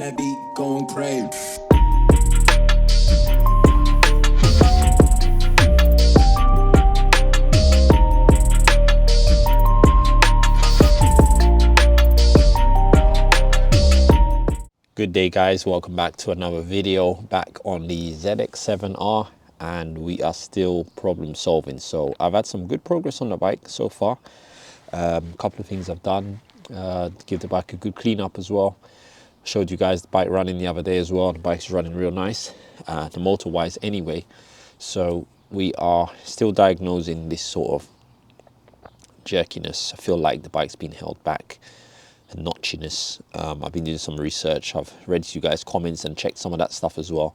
That beat going crazy. Good day guys, welcome back to another video back on the ZX7R, and we are still problem solving. So I've had some good progress on the bike so far. A couple of things I've done to give the bike a good clean up as well. Showed you guys the bike running the other day as well. The bike's running real nice, the motor wise anyway. So we are still diagnosing this sort of jerkiness. I feel like the bike's been held back and notchiness. I've been doing some research. I've read you guys' comments and checked some of that stuff as well.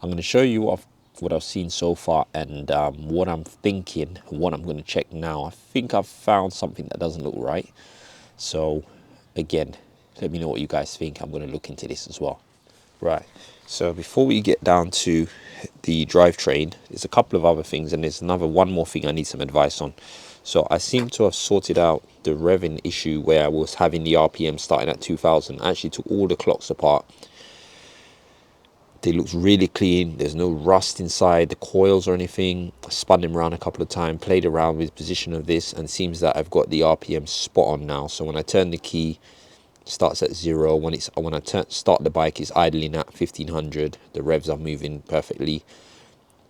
I'm going to show you what I've seen so far and what I'm thinking, what I'm going to check now. I think I've found something that doesn't look right. So again, let me know what you guys think. I'm going to look into this as well. Right, so before we get down to the drivetrain, there's a couple of other things, and there's one more thing I need some advice on. So I seem to have sorted out the revving issue where I was having the RPM starting at 2000. I actually took all the clocks apart. They look really clean. There's no rust inside the coils or anything. I spun them around a couple of times, played around with the position of this, and it seems that I've got the RPM spot on now. So when I turn the key, it starts at 0. When I start the bike, it's idling at 1500. The revs are moving perfectly.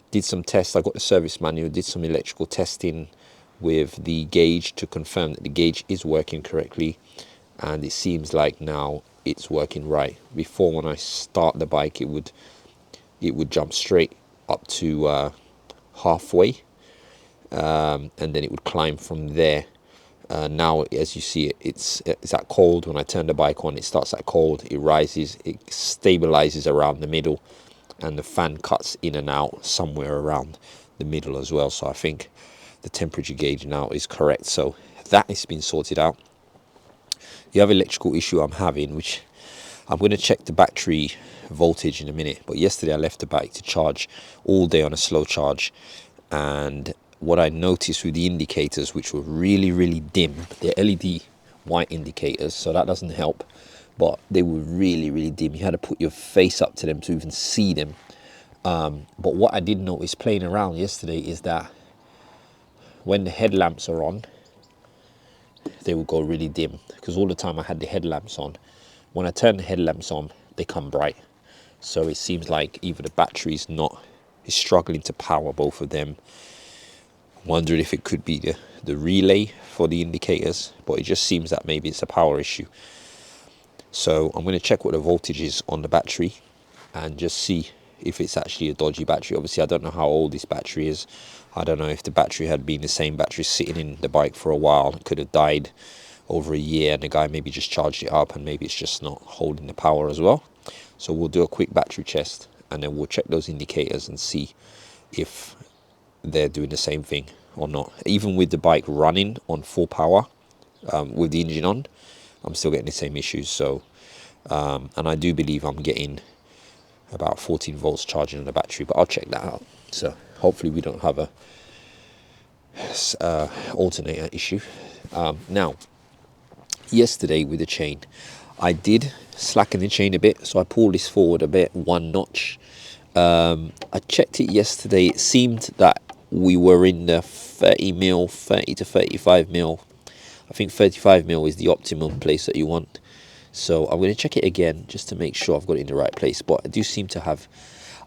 Did some tests. I got the service manual, did some electrical testing with the gauge to confirm that the gauge is working correctly, and it seems like now it's working right. Before, when I start the bike, it would jump straight up to halfway, and then it would climb from there. Now, as you see, it's at cold. When I turn the bike on, it starts at cold, it rises, it stabilizes around the middle, and the fan cuts in and out somewhere around the middle as well. So I think the temperature gauge now is correct. So that has been sorted out. The other electrical issue I'm having, which I'm going to check the battery voltage in a minute, but yesterday I left the bike to charge all day on a slow charge, and what I noticed with the indicators, which were really dim, they're LED white indicators, so that doesn't help, but they were really dim. You had to put your face up to them to even see them. But what I did notice playing around yesterday is that when the headlamps are on, they will go really dim, because all the time I had the headlamps on. When I turn the headlamps on, they come bright. So it seems like either the battery is struggling to power both of them. Wondered if it could be the relay for the indicators, but it just seems that maybe it's a power issue. So I'm going to check what the voltage is on the battery and just see if it's actually a dodgy battery. Obviously, I don't know how old this battery is. I don't know if the battery had been the same battery sitting in the bike for a while. It could have died over a year, and the guy maybe just charged it up, and maybe it's just not holding the power as well. So we'll do a quick battery test, and then we'll check those indicators and see if they're doing the same thing or not. Even with the bike running on full power, with the engine on, I'm still getting the same issues. So and I do believe I'm getting about 14 volts charging on the battery, but I'll check that out. So hopefully we don't have a alternator issue. Now, yesterday with the chain, I did slacken the chain a bit, so I pulled this forward a bit, 1 notch. I checked it yesterday. It seemed that we were in the 30 to 35 mil. I think 35 mil is the optimum place that you want. So I'm going to check it again just to make sure I've got it in the right place. But I do seem to have,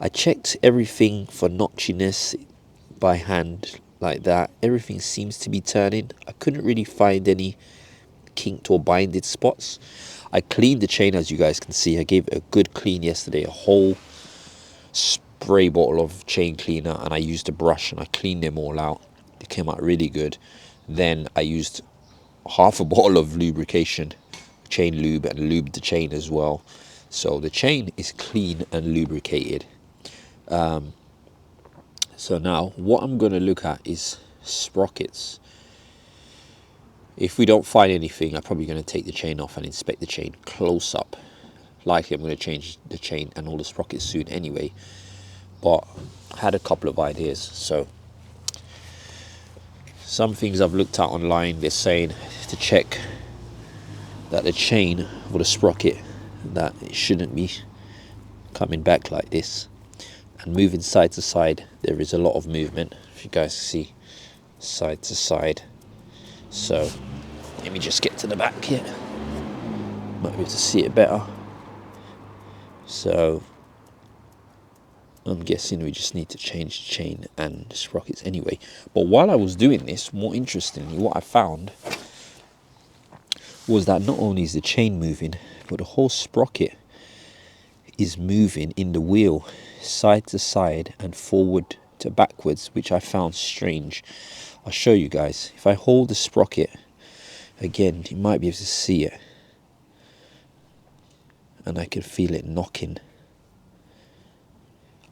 I checked everything for notchiness by hand like that. Everything seems to be turning. I couldn't really find any kinked or binded spots. I cleaned the chain, as you guys can see. I gave it a good clean yesterday, a whole spray bottle of chain cleaner, and I used a brush and I cleaned them all out. They came out really good. Then I used half a bottle of lubrication, chain lube, and lubed the chain as well. So the chain is clean and lubricated. So now what I'm going to look at is sprockets. If we don't find anything, I'm probably going to take the chain off and inspect the chain close up. Likely I'm going to change the chain and all the sprockets soon anyway, but I had a couple of ideas. So some things I've looked at online, they're saying to check that the chain or the sprocket that it shouldn't be coming back like this. And moving side to side, there is a lot of movement, if you guys see, side to side. So let me just get to the back here, might be able to see it better. So I'm guessing we just need to change the chain and the sprockets anyway. But while I was doing this, more interestingly, what I found was that not only is the chain moving, but the whole sprocket is moving in the wheel, side to side and forward to backwards, which I found strange. I'll show you guys. If I hold the sprocket again, you might be able to see it, and I can feel it knocking.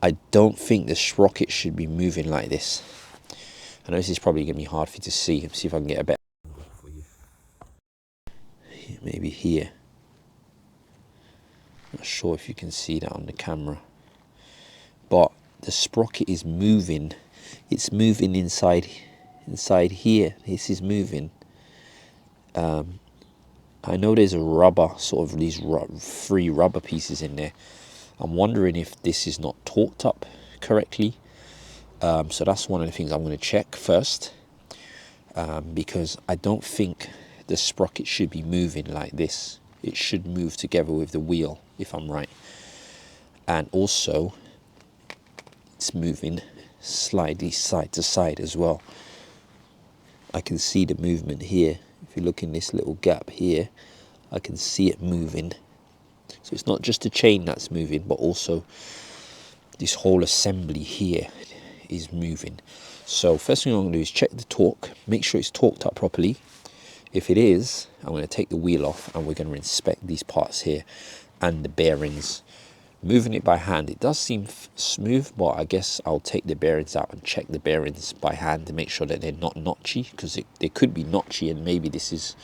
I don't think the sprocket should be moving like this. I know this is probably going to be hard for you to see. Let's see if I can get a better. Maybe here. Not sure if you can see that on the camera. But the sprocket is moving. It's moving inside here. This is moving. I know there's a rubber, sort of these three rubber pieces in there. I'm wondering if this is not torqued up correctly. So that's one of the things I'm going to check first. Because I don't think the sprocket should be moving like this. It should move together with the wheel, if I'm right. And also, it's moving slightly side to side as well. I can see the movement here. If you look in this little gap here, I can see it moving. So it's not just the chain that's moving, but also this whole assembly here is moving. So first thing I'm going to do is check the torque, make sure it's torqued up properly. If it is, I'm going to take the wheel off and we're going to inspect these parts here and the bearings. Moving it by hand, it does seem smooth, but I guess I'll take the bearings out and check the bearings by hand to make sure that they're not notchy, because they could be notchy and maybe this is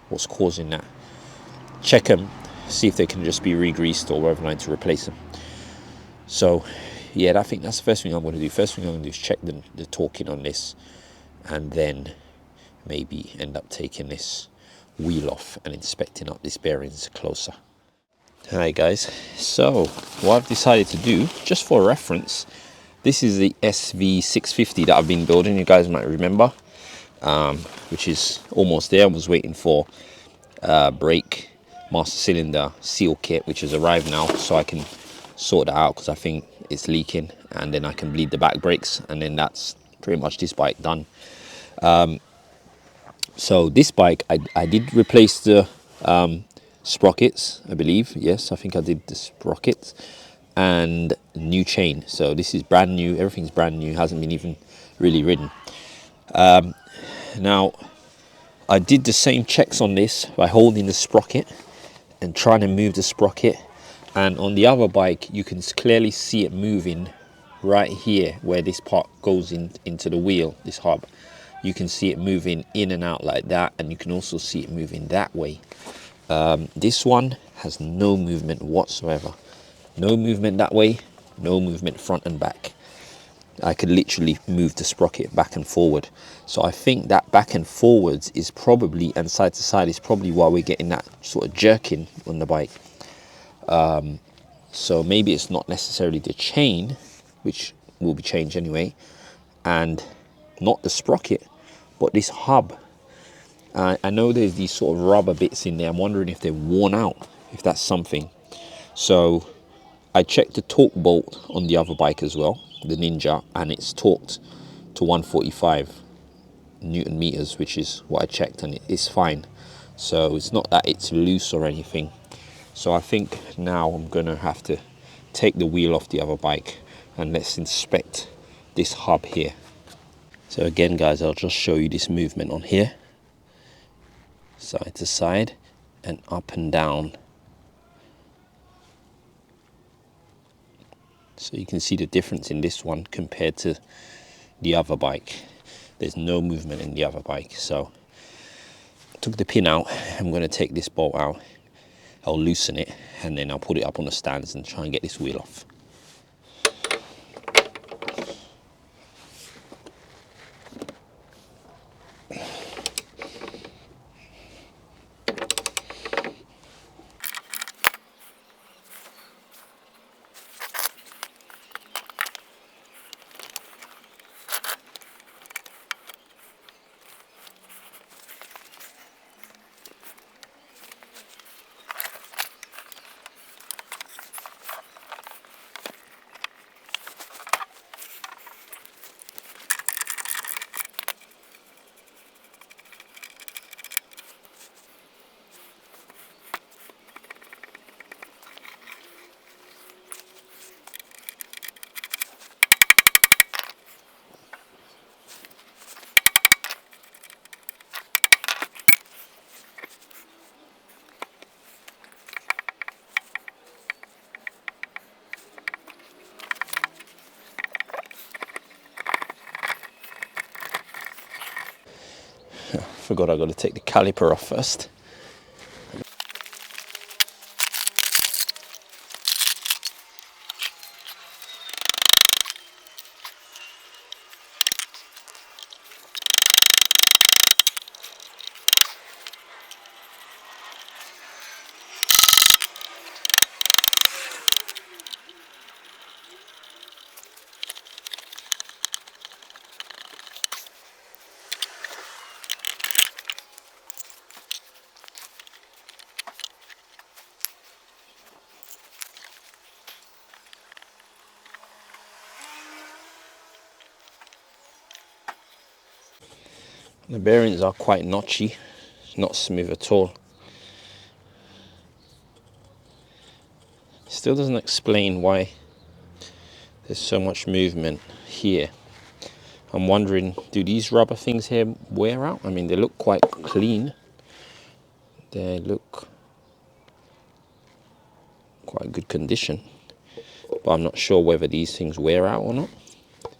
what's causing that. Check them, see if they can just be re-greased or whether I need to replace them. So yeah, I think that's the first thing I'm going to do. First thing I'm going to do is check the torquing on this, and then maybe end up taking this wheel off and inspecting up these bearings closer. Hi guys, so what I've decided to do, just for reference, this is the SV650 that I've been building, you guys might remember, which is almost there. I was waiting for brake, master cylinder, seal kit, which has arrived now, so I can sort that out because I think it's leaking, and then I can bleed the back brakes, and then that's pretty much this bike done. So this bike, I did replace the sprockets, I believe. Yes, I think I did the sprockets and new chain. So this is brand new. Everything's brand new. Hasn't been even really ridden. Now, I did the same checks on this by holding the sprocket and trying to move the sprocket. And on the other bike, you can clearly see it moving right here where this part goes into the wheel, this hub. You can see it moving in and out like that, and you can also see it moving that way. This one has no movement whatsoever. No movement that way, no movement front and back. I could literally move the sprocket back and forward. So I think that back and forwards is probably, and side to side, is probably why we're getting that sort of jerking on the bike. So maybe it's not necessarily the chain, which will be changed anyway, and not the sprocket, but this hub. I know there's these sort of rubber bits in there. I'm wondering if they're worn out, if that's something. So I checked the torque bolt on the other bike as well, the Ninja, and it's torqued to 145 Newton meters, which is what I checked, and it's fine. So it's not that it's loose or anything. So I think now I'm gonna have to take the wheel off the other bike and let's inspect this hub here. So again guys, I'll just show you this movement on here, side to side and up and down. So you can see the difference in this one compared to the other bike. There's no movement in the other bike. So I took the pin out. I'm going to take this bolt out. I'll loosen it and then I'll put it up on the stands and try and get this wheel off. Forgot I got to take the caliper off first. The bearings are quite notchy, not smooth at all. Still doesn't explain why there's so much movement here. I'm wondering, do these rubber things here wear out? I mean, they look quite clean. They look quite good condition, but I'm not sure whether these things wear out or not.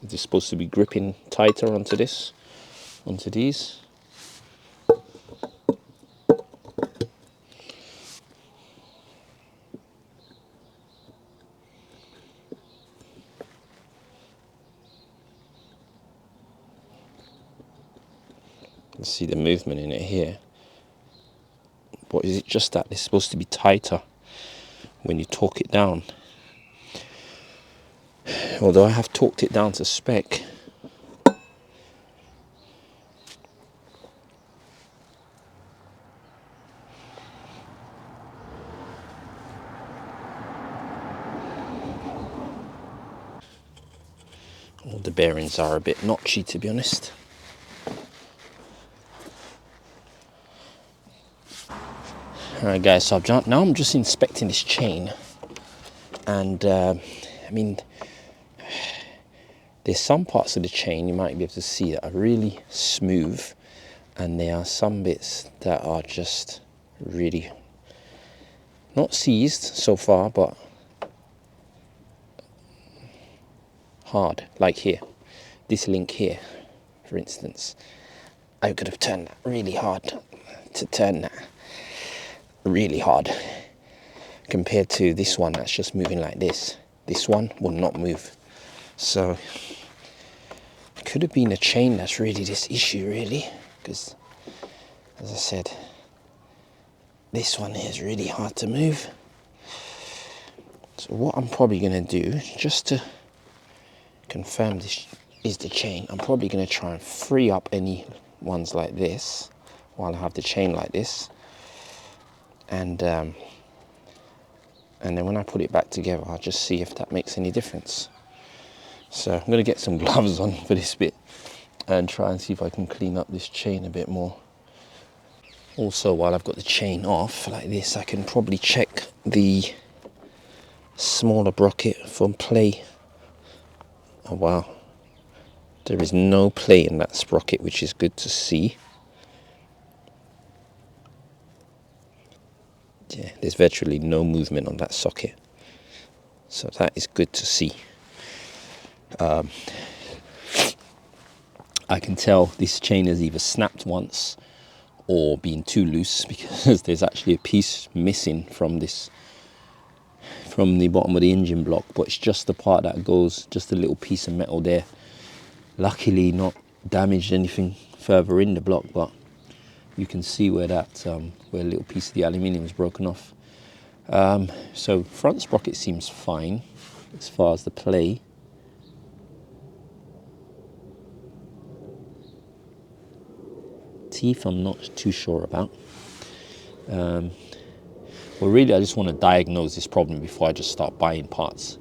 They're supposed to be gripping tighter onto this, onto these. You can see the movement in it here. But is it just that they're supposed to be tighter when you torque it down? Although I have torqued it down to spec, all the bearings are a bit notchy, to be honest. Alright guys, so now I'm just inspecting this chain, and I mean, there's some parts of the chain you might be able to see that are really smooth, and there are some bits that are just really not seized so far, but hard, like here, this link here, for instance. I could have turned that really hard to turn that really hard compared to this one that's just moving like this. This one will not move. So it could have been a chain that's really this issue, really, because as I said, this one is really hard to move. So what I'm probably going to do, just to confirm this is the chain, I'm probably going to try and free up any ones like this while I have the chain like this, and then when I put it back together, I'll just see if that makes any difference. So I'm going to get some gloves on for this bit and try and see if I can clean up this chain a bit more. Also, while I've got the chain off like this, I can probably check the smaller sprocket for play. Oh wow, there is no play in that sprocket, which is good to see. Yeah, there's virtually no movement on that socket, so that is good to see. I can tell this chain has either snapped once or been too loose, because there's actually a piece missing from this, from the bottom of the engine block, but it's just the part that goes, just a little piece of metal there. Luckily not damaged anything further in the block, but you can see where that where a little piece of the aluminium is broken off. So front sprocket seems fine as far as the play. Teeth I'm not too sure about. Well, really I just want to diagnose this problem before I just start buying parts.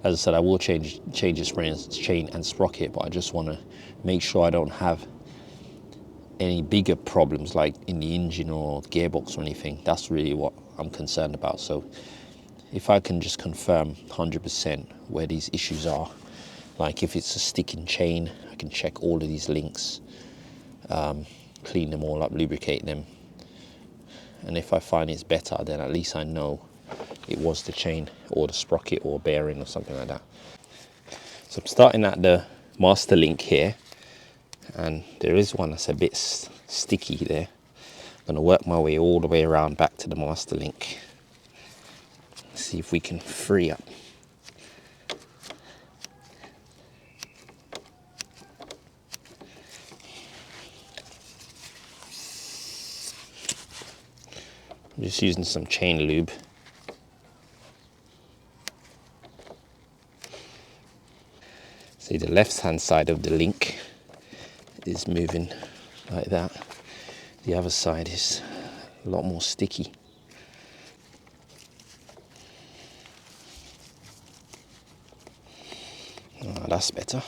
As I said, I will change this chain and sprocket, but I just want to make sure I don't have any bigger problems like in the engine or gearbox or anything. That's really what I'm concerned about. So if I can just confirm 100% where these issues are, like if it's a sticking chain, I can check all of these links, clean them all up, lubricate them, and if I find it's better, then at least I know it was the chain or the sprocket or bearing or something like that. So I'm starting at the master link here, and there is one that's a bit sticky there. I'm going to work my way all the way around back to the master link. See if we can free up. I'm just using some chain lube. See, the left hand side of the link is moving like that. The other side is a lot more sticky. Oh, that's better.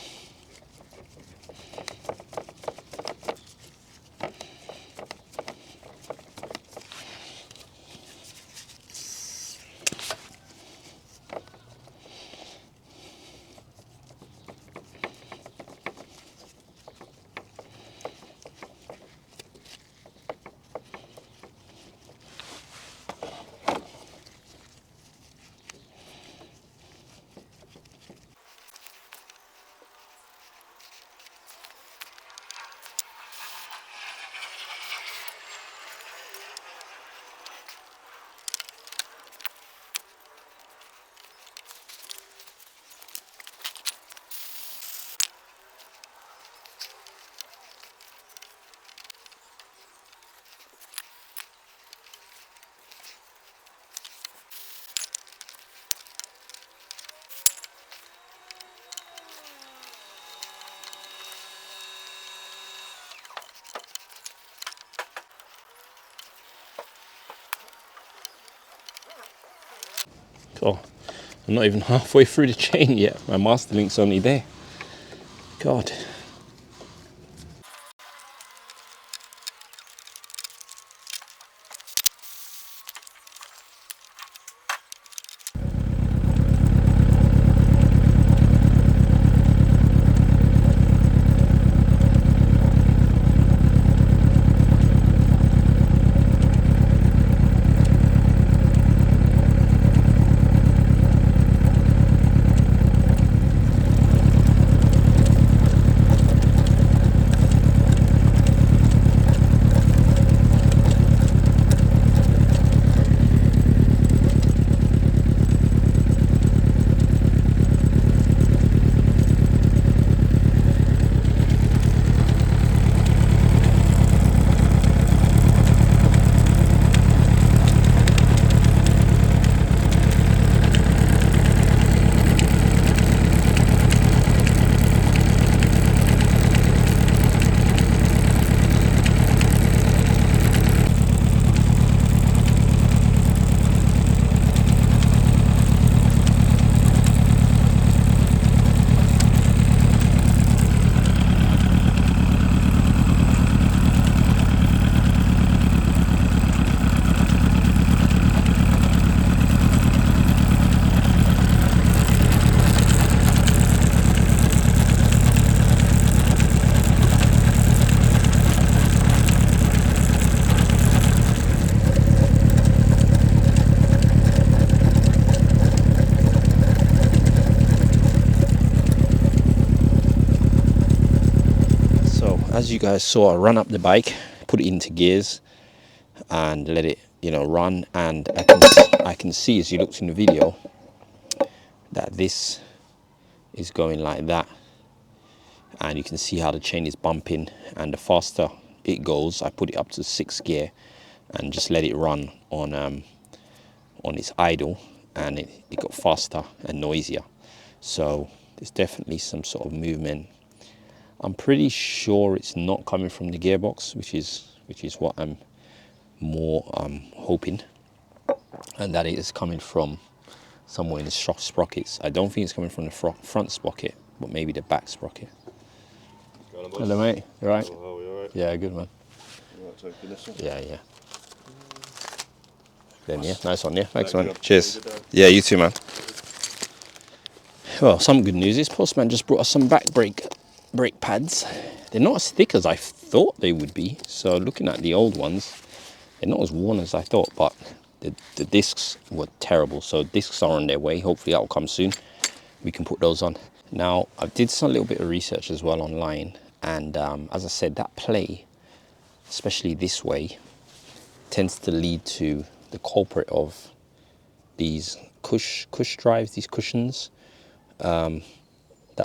Oh, I'm not even halfway through the chain yet. My master link's only there. God. As you guys saw, I run up the bike, put it into gears and let it, run, and I can see, as you looked in the video, that this is going like that, and you can see how the chain is bumping, and the faster it goes, I put it up to 6th gear and just let it run on its idle, and it got faster and noisier. So there's definitely some sort of movement. I'm pretty sure it's not coming from the gearbox, which is what I'm more hoping, and that it is coming from somewhere in the sprockets. I don't think it's coming from the front sprocket, but maybe the back sprocket. Hello, mate. You all right? Oh, how are you all right? Yeah, good, man. You all right, taking this one? Yeah. Then yeah, nice one. Yeah, thanks, Thank man. you. Cheers. Have a good day. Yeah, you too, man. Well, some good news is Postman just brought us some brake pads. They're not as thick as I thought they would be. So looking at the old ones, they're not as worn as I thought, but the discs were terrible. So discs are on their way. Hopefully that will come soon. We can put those on. Now, I did some little bit of research as well online. And as I said, that play especially this way, tends to lead to the culprit of these cush drives, these cushions that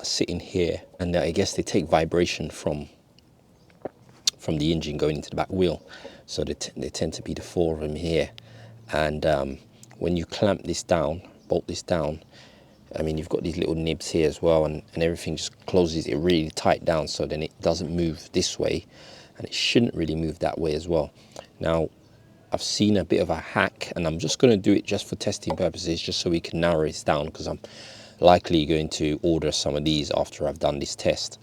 sit in here, and I guess they take vibration from the engine going into the back wheel. So they tend to be the four of them here. And when you clamp this down, bolt this down, I mean, you've got these little nibs here as well, and everything just closes it really tight down, so then it doesn't move this way, and it shouldn't really move that way as well. Now, I've seen a bit of a hack, and I'm just going to do it just for testing purposes, just so we can narrow this down, because I'm likely going to order some of these after I've done this test.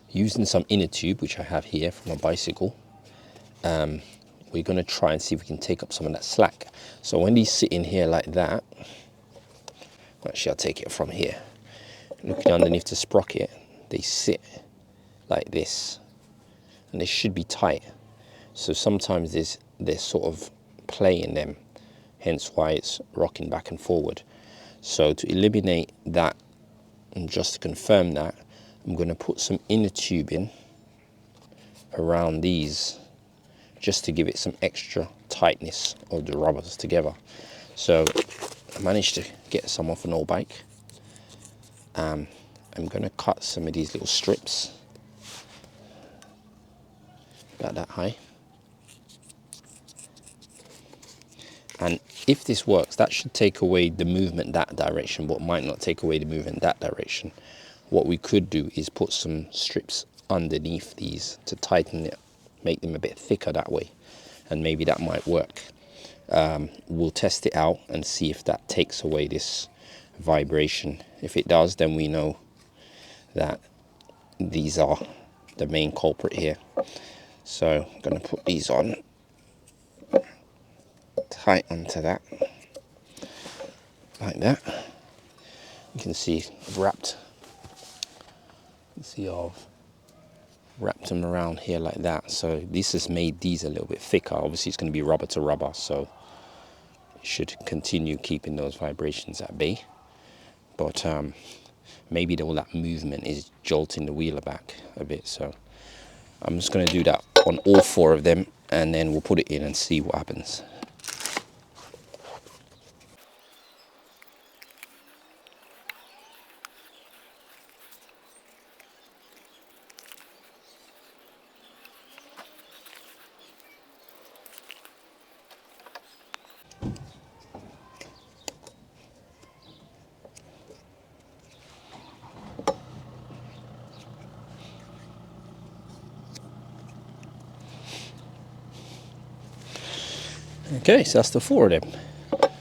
Using some inner tube, which I have here from a bicycle, we're going to try and see if we can take up some of that slack. So when these sit in here like that, actually I'll take it from here, looking underneath the sprocket, they sit like this, and they should be tight. So sometimes there's sort of play in them, hence why it's rocking back and forward. So to eliminate that, and just to confirm that, I'm going to put some inner tubing around these, just to give it some extra tightness of the rubbers together. So I managed to get some off an old bike. I'm going to cut some of these little strips about that high. And if this works, that should take away the movement that direction, but might not take away the movement that direction. What we could do is put some strips underneath these to tighten it, make them a bit thicker that way, and maybe that might work. We'll test it out and see if that takes away this vibration. If it does, then we know that these are the main culprit here. So I'm going to put these on tight onto that, like that. You can see I've wrapped them around here like that. So this has made these a little bit thicker. Obviously it's going to be rubber to rubber, so it should continue keeping those vibrations at bay. But maybe all that movement is jolting the wheeler back a bit. So I'm just going to do that on all four of them, and then we'll put it in and see what happens. Okay, so that's the four of them.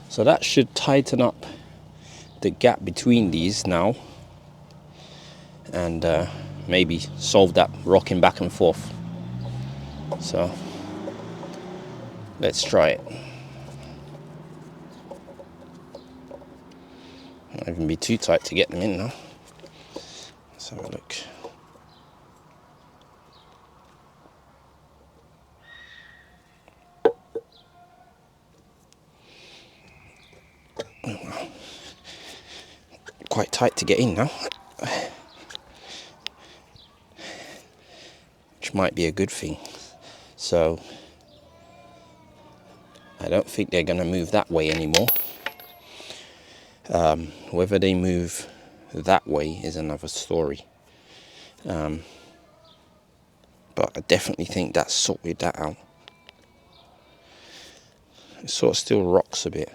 So that should tighten up the gap between these now, and maybe solve that rocking back and forth. So let's try it. Not even be too tight to get them in now. Let's have a look. Quite tight to get in now, which might be a good thing. So I don't think they're going to move that way anymore. Whether they move that way is another story. But I definitely think that sorted that out. It sort of still rocks a bit.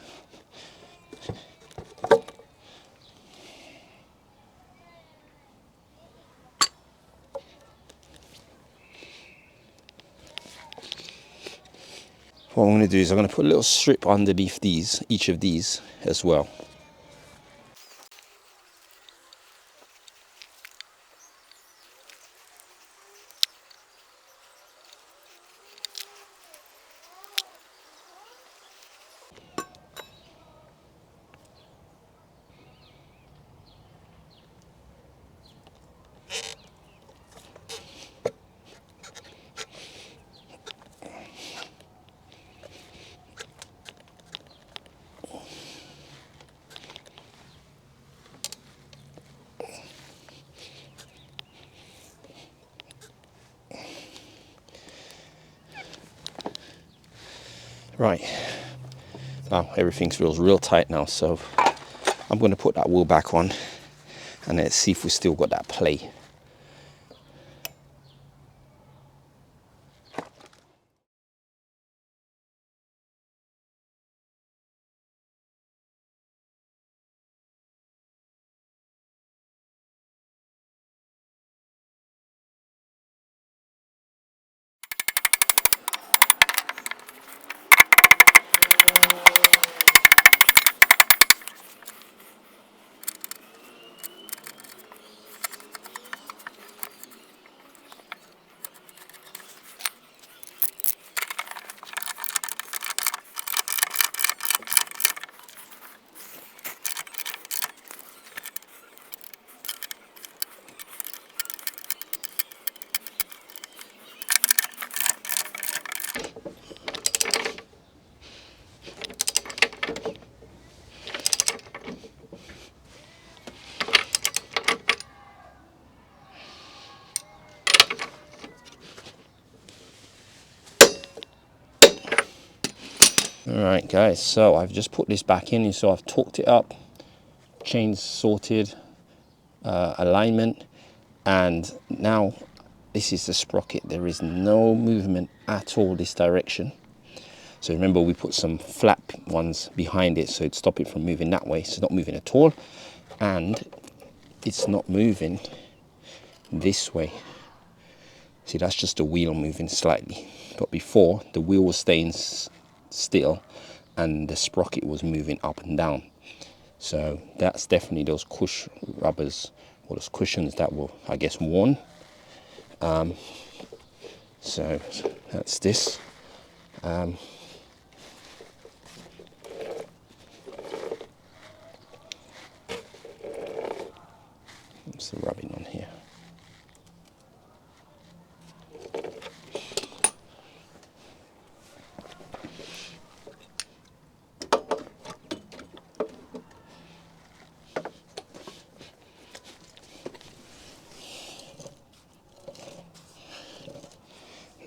What I'm going to do is I'm going to put a little strip underneath these, each of these as well. Right, now everything feels real tight now, so I'm going to put that wheel back on and let's see if we still got that play. Alright guys, so I've just put this back in, so I've torqued it up, chains sorted, alignment, and now this is the sprocket. There is no movement at all this direction. So remember, we put some flap ones behind it so it'd stop it from moving that way. So it's not moving at all, and it's not moving this way. See, that's just the wheel moving slightly, but before the wheel was staying still and the sprocket was moving up and down. So that's definitely those rubbers or those cushions that were, I guess, worn. So that's this. What's the rubbing on here?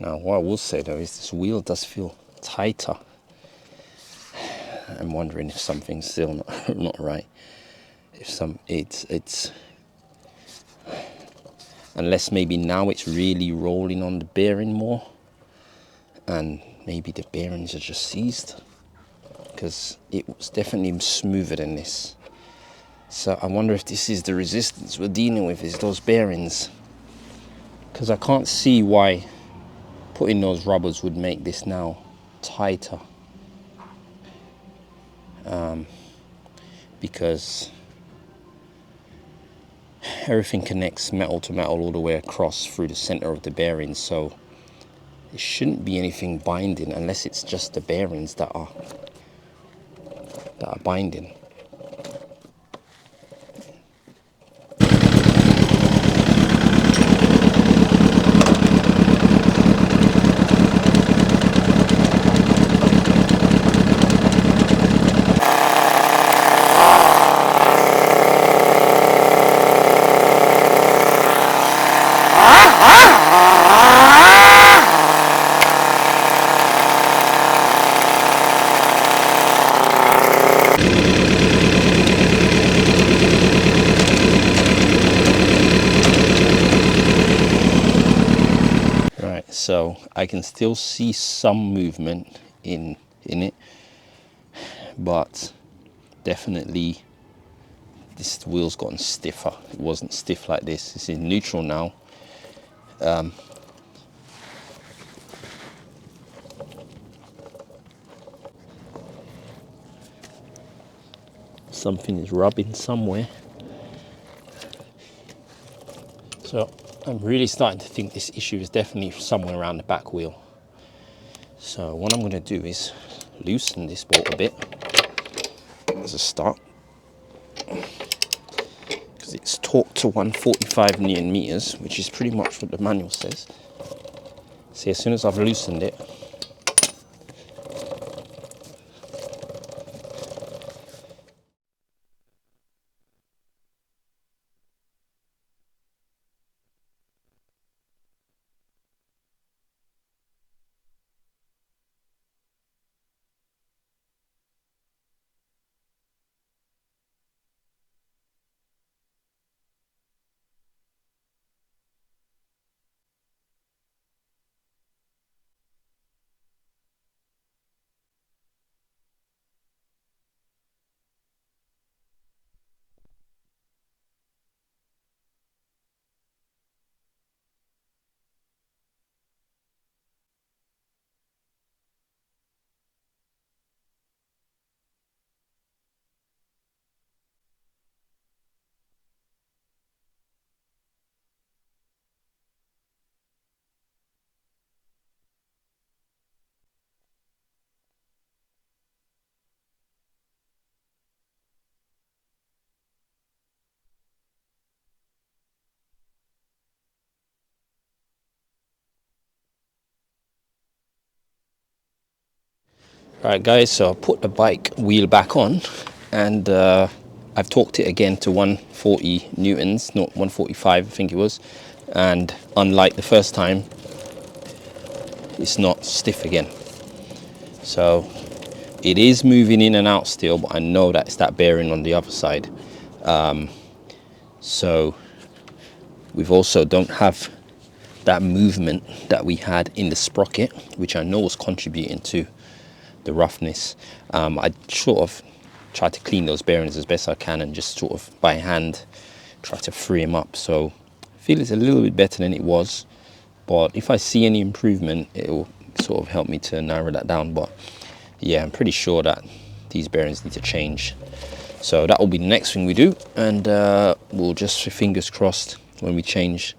Now, what I will say though is this wheel does feel tighter. I'm wondering if something's still not right. If it's unless maybe now it's really rolling on the bearing more, and maybe the bearings are just seized, because it was definitely smoother than this. So I wonder if this is the resistance we're dealing with, is those bearings, because I can't see why putting those rubbers would make this now tighter, because everything connects metal to metal all the way across through the center of the bearings, so it shouldn't be anything binding unless it's just the bearings that are binding. Right, so I can still see some movement in it, but definitely this wheel's gotten stiffer. It wasn't stiff like this. It's in neutral now. Something is rubbing somewhere. So I'm really starting to think this issue is definitely somewhere around the back wheel. So what I'm going to do is loosen this bolt a bit as a start, because it's torqued to 145 Newton meters, which is pretty much what the manual says. See, as soon as I've loosened it, Right guys, so I put the bike wheel back on, and I've torqued it again to 140 newtons, not 145 I think it was, and unlike the first time, it's not stiff again. So it is moving in and out still, but I know that it's that bearing on the other side. So we've also don't have that movement that we had in the sprocket, which I know was contributing to the roughness. I sort of try to clean those bearings as best I can and just sort of by hand try to free them up. So I feel it's a little bit better than it was, but if I see any improvement, it will sort of help me to narrow that down. But yeah, I'm pretty sure that these bearings need to change. So that will be the next thing we do, and we'll just, fingers crossed, when we change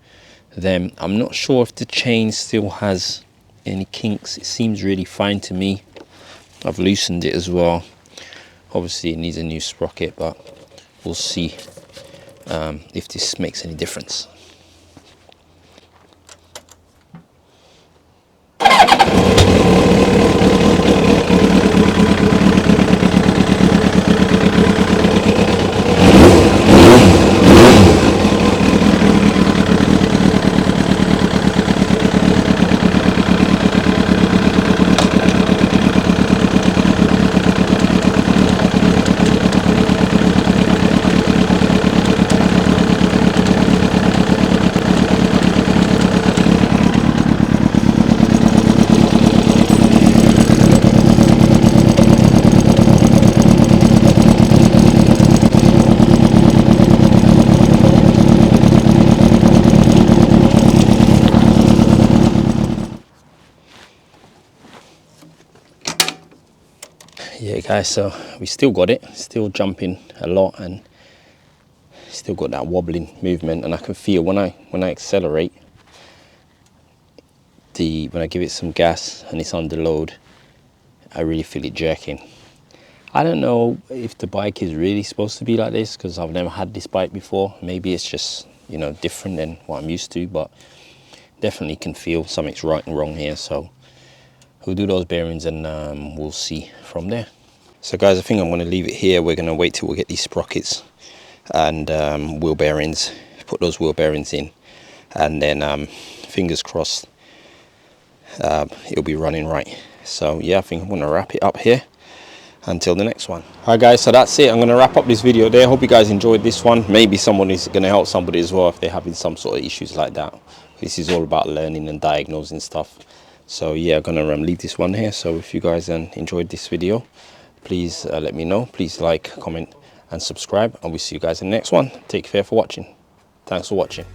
them. I'm not sure if the chain still has any kinks. It seems really fine to me. I've loosened it as well. Obviously it needs a new sprocket, but we'll see if this makes any difference. Yeah guys, so we still got it, still jumping a lot and still got that wobbling movement, and I can feel when I accelerate, when I give it some gas and it's under load, I really feel it jerking. I don't know if the bike is really supposed to be like this, because I've never had this bike before. Maybe it's just, you know, different than what I'm used to, but definitely can feel something's right and wrong here. So we'll do those bearings and we'll see from there. So guys, I think I'm going to leave it here. We're going to wait till we get these sprockets and wheel bearings, put those wheel bearings in, and then fingers crossed it'll be running right. So yeah, I think I'm going to wrap it up here until the next one. Alright guys, so that's it. I'm going to wrap up this video there. Hope you guys enjoyed this one. Maybe someone is going to help somebody as well if they're having some sort of issues like that. This is all about learning and diagnosing stuff. So yeah, I'm going to leave this one here. So if you guys enjoyed this video, please let me know. Please like, comment and subscribe, and we'll see you guys in the next one. Take care for watching. Thanks for watching.